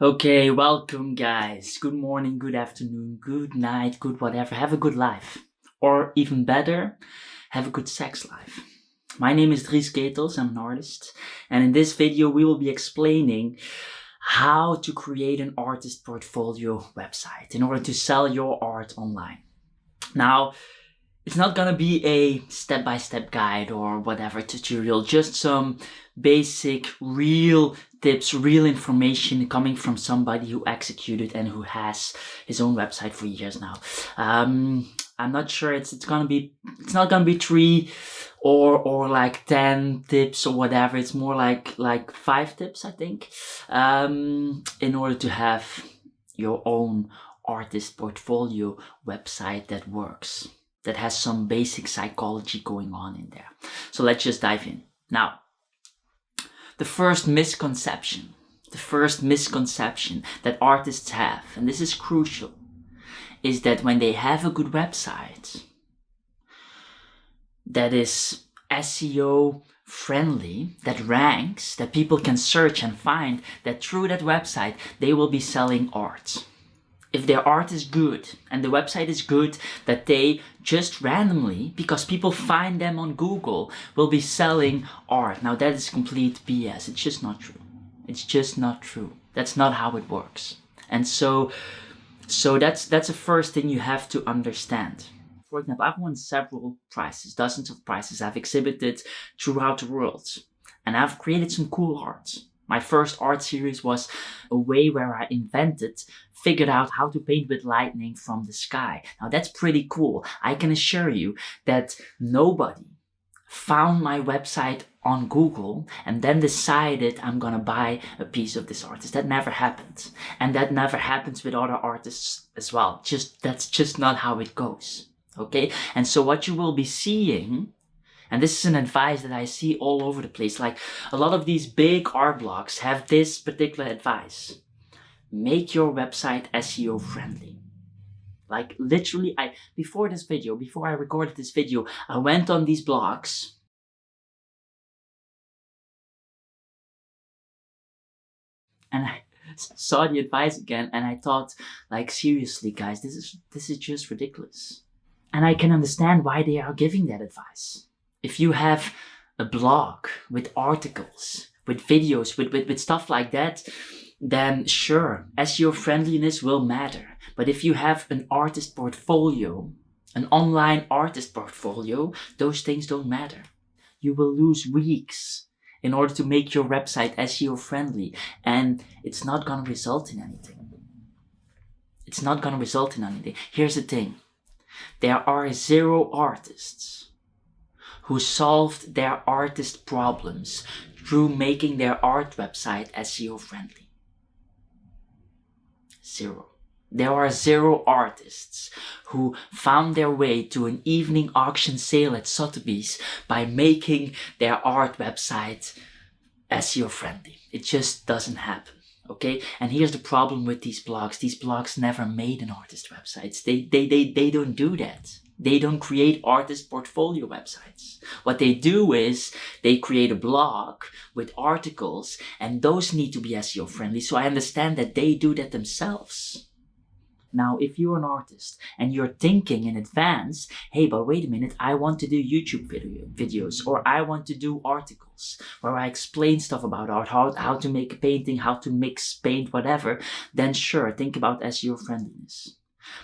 Okay, welcome guys. Good morning, good afternoon, good night, good whatever. Have a good life. Or even better, have a good sex life. My name is Dries Ketels, I'm an artist. And in this video we will be explaining how to create an artist portfolio website in order to sell your art online. Now, it's not gonna be a step-by-step guide or whatever tutorial, just some basic, real tips, real information coming from somebody who executed and who has his own website for years now. I'm not sure it's not gonna be 3 or like 10 tips or whatever. It's more like 5 tips, I think, in order to have your own artist portfolio website that works, that has some basic psychology going on in there. So let's just dive in. Now, the first misconception that artists have, and this is crucial, is that when they have a good website that is SEO friendly, that ranks, that people can search and find, that through that website they will be selling art. If their art is good and the website is good, that they just randomly, because people find them on Google, will be selling art. Now that is complete BS. It's just not true. It's just not true. That's not how it works. And so that's the first thing you have to understand. For example, I've won several prizes, dozens of prizes. I've exhibited throughout the world and I've created some cool art. My first art series was a way where I figured out how to paint with lightning from the sky. Now that's pretty cool. I can assure you that nobody found my website on Google and then decided I'm gonna buy a piece of this artist. That never happened. And that never happens with other artists as well. That's just not how it goes. Okay? And so what you will be seeing, and this is an advice that I see all over the place, like a lot of these big art blogs have this particular advice. Make your website SEO friendly. Like literally, before I recorded this video, I went on these blogs and I saw the advice again and I thought, like, seriously guys, this is just ridiculous. And I can understand why they are giving that advice. If you have a blog with articles, with videos, with stuff like that, then sure, SEO friendliness will matter. But if you have an artist portfolio, an online artist portfolio, those things don't matter. You will lose weeks in order to make your website SEO friendly, and it's not gonna result in anything. It's not gonna result in anything. Here's the thing. There are 0 artists who solved their artist problems through making their art website SEO friendly. 0. There are 0 artists who found their way to an evening auction sale at Sotheby's by making their art website SEO friendly. It just doesn't happen. Okay, and here's the problem with these blogs. These blogs never made an artist website. They don't do that. They don't create artist portfolio websites. What they do is they create a blog with articles, and those need to be SEO friendly. So I understand that they do that themselves. Now, if you're an artist and you're thinking in advance, hey, but wait a minute, I want to do YouTube videos, or I want to do articles where I explain stuff about art, how to make a painting, how to mix paint, whatever, then sure, think about SEO friendliness.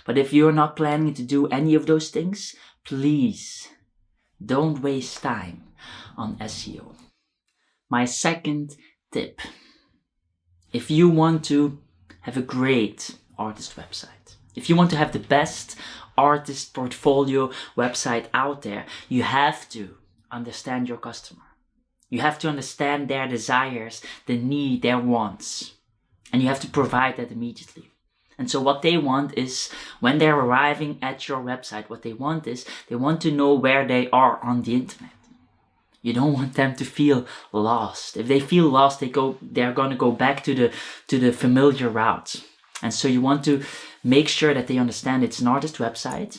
But if you're not planning to do any of those things, please don't waste time on SEO. My second tip, if you want to have a great artist website, if you want to have the best artist portfolio website out there, you have to understand your customer. You have to understand their desires, the need, their wants, and you have to provide that immediately. And so what they want is, when they're arriving at your website, what they want is, they want to know where they are on the internet. You don't want them to feel lost. If they feel lost, they're going to go back to the familiar route. And so you want to make sure that they understand it's an artist website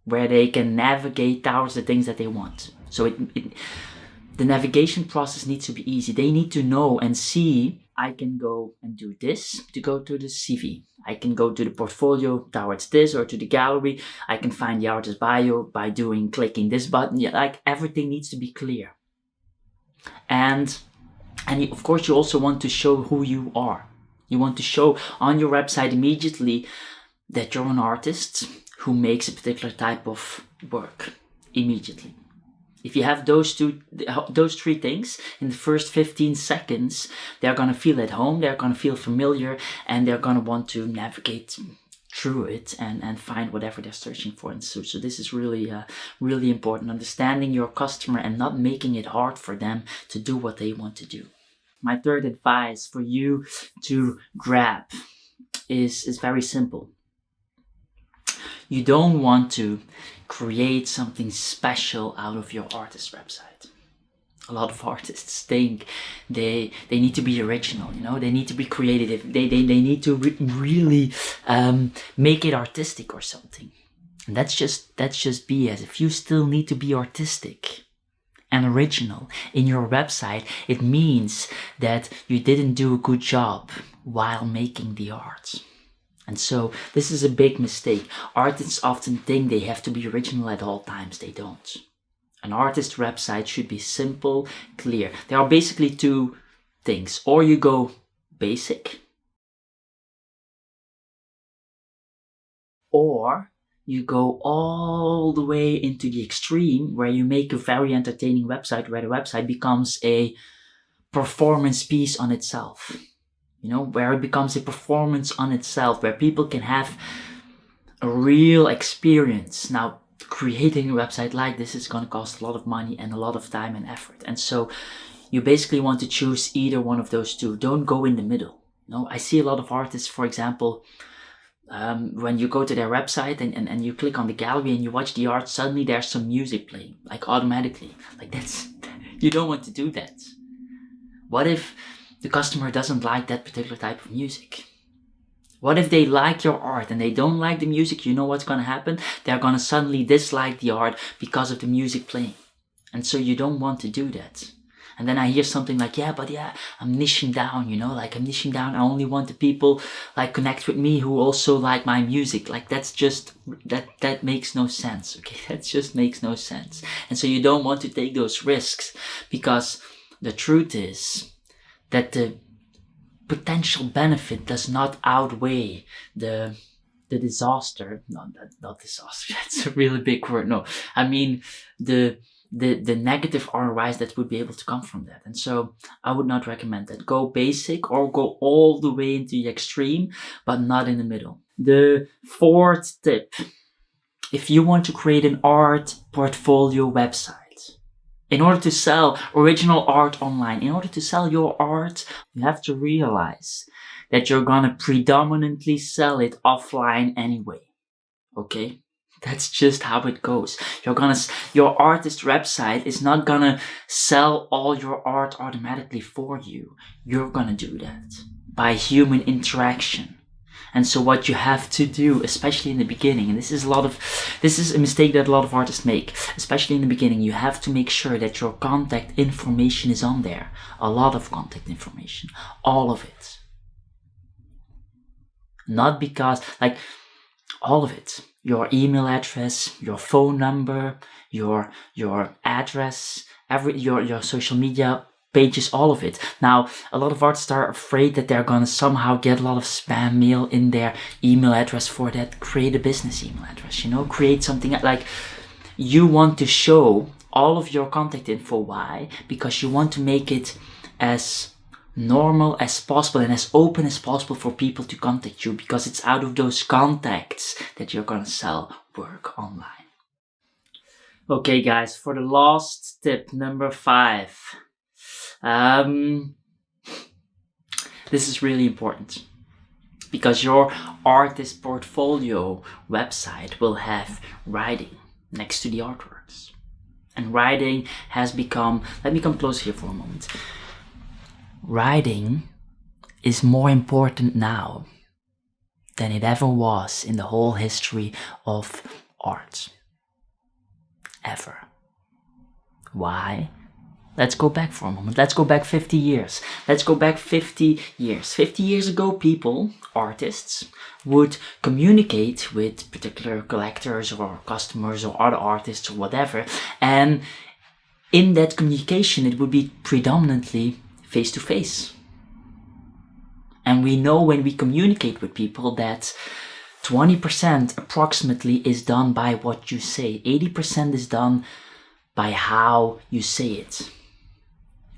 where they can navigate towards the things that they want. So the navigation process needs to be easy. They need to know and see I can go and do this to go to the CV. I can go to the portfolio towards this, or to the gallery. I can find the artist bio by clicking this button. Yeah, like everything needs to be clear. And of course, you also want to show who you are. You want to show on your website immediately that you're an artist who makes a particular type of work immediately. If you have those three things in the first 15 seconds, they're going to feel at home, they're going to feel familiar, and they're going to want to navigate through it and find whatever they're searching for. And so this is really, really important, understanding your customer and not making it hard for them to do what they want to do. My third advice for you to grab is very simple. You don't want to create something special out of your artist website. A lot of artists think they need to be original, they need to be creative, they need to really make it artistic or something. And that's just BS. If you still need to be artistic and original in your website, it means that you didn't do a good job while making the art. And so this is a big mistake. Artists often think they have to be original at all times. They don't. An artist website should be simple, clear. There are basically two things. Or you go basic, or you go all the way into the extreme where you make a very entertaining website, where the website becomes a performance piece on itself. Where it becomes a performance on itself, where people can have a real experience. Now, creating a website like this is going to cost a lot of money and a lot of time and effort. And so you basically want to choose either one of those two. Don't go in the middle. I see a lot of artists, for example, when you go to their website and you click on the gallery and you watch the art, suddenly there's some music playing, like automatically. You don't want to do that. What if the customer doesn't like that particular type of music? What if they like your art and they don't like the music? You know what's going to happen? They're going to suddenly dislike the art because of the music playing. And so you don't want to do that. And then I hear something like, I'm niching down, I'm niching down. I only want the people connect with me who also like my music. That makes no sense. Okay, that just makes no sense. And so you don't want to take those risks, because the truth is that the potential benefit does not outweigh the disaster. No, not disaster. That's a really big word. No, I mean the negative ROIs that would be able to come from that. And so I would not recommend that. Go basic or go all the way into the extreme, but not in the middle. The fourth tip: if you want to create an art portfolio website, in order to sell original art online, in order to sell your art, you have to realize that you're gonna predominantly sell it offline anyway. Okay? That's just how it goes. Your artist website is not gonna sell all your art automatically for you. You're gonna do that by human interaction. And so what you have to do, especially in the beginning, and this is a mistake that a lot of artists make, especially in the beginning, you have to make sure that your contact information is on there. A lot of contact information. All of it. Not because, all of it. Your email address, your phone number, your address, your social media pages, all of it. Now, a lot of artists are afraid that they're gonna somehow get a lot of spam mail in their email address. For that, create a business email address, create something you want to show all of your contact info. Why? Because you want to make it as normal as possible and as open as possible for people to contact you, because it's out of those contacts that you're gonna sell work online. Okay guys, for the last tip, number 5. This is really important, because your artist portfolio website will have writing next to the artworks. And writing has become, let me come close here for a moment. Writing is more important now than it ever was in the whole history of art. Ever. Why? Let's go back for a moment. Let's go back 50 years. Let's go back 50 years. 50 years ago, people, artists, would communicate with particular collectors or customers or other artists or whatever. And in that communication, it would be predominantly face to face. And we know when we communicate with people that 20% approximately is done by what you say. 80% is done by how you say it.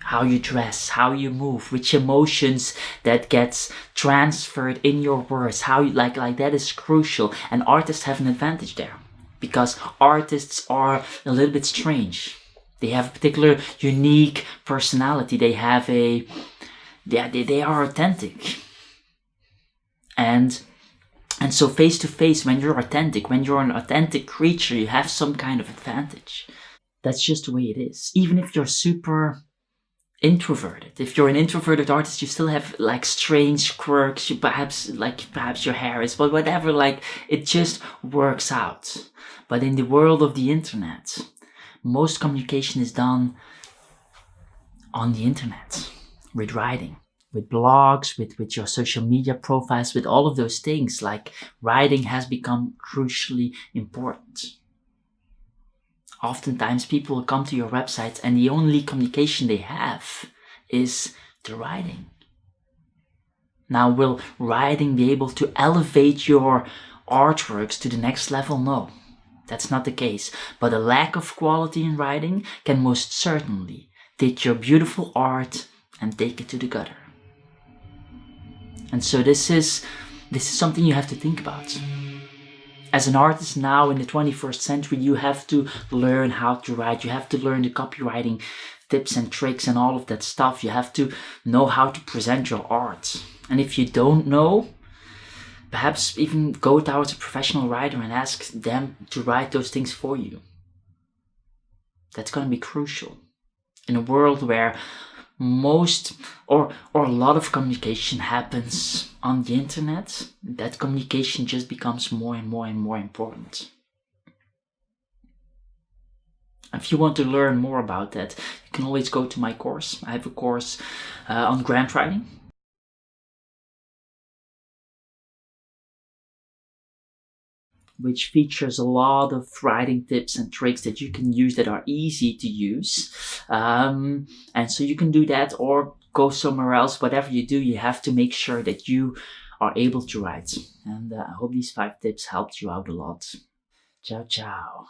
How you dress, how you move, which emotions that gets transferred in your words, how you like that is crucial. And artists have an advantage there because artists are a little bit strange. They have a particular unique personality. They have they are authentic. And so face to face, when you're authentic, when you're an authentic creature, you have some kind of advantage. That's just the way it is. Even if you're super introverted. If you're an introverted artist, you still have like strange quirks. You perhaps your hair is, but whatever, like it just works out. But in the world of the internet, most communication is done on the internet with writing, with blogs, with your social media profiles, with all of those things. Like writing has become crucially important. Oftentimes people will come to your website and the only communication they have is the writing. Now, will writing be able to elevate your artworks to the next level? No, that's not the case. But a lack of quality in writing can most certainly take your beautiful art and take it to the gutter. And so this is something you have to think about. As an artist now in the 21st century, you have to learn how to write. You have to learn the copywriting tips and tricks and all of that stuff. You have to know how to present your art. And if you don't know, perhaps even go towards a professional writer and ask them to write those things for you. That's going to be crucial. In a world where most or a lot of communication happens on the internet, that communication just becomes more and more and more important. If you want to learn more about that, you can always go to my course. I have a course on grant writing. Which features a lot of writing tips and tricks that you can use that are easy to use. And so you can do that or go somewhere else. Whatever you do, you have to make sure that you are able to write. And I hope these 5 tips helped you out a lot. Ciao, ciao.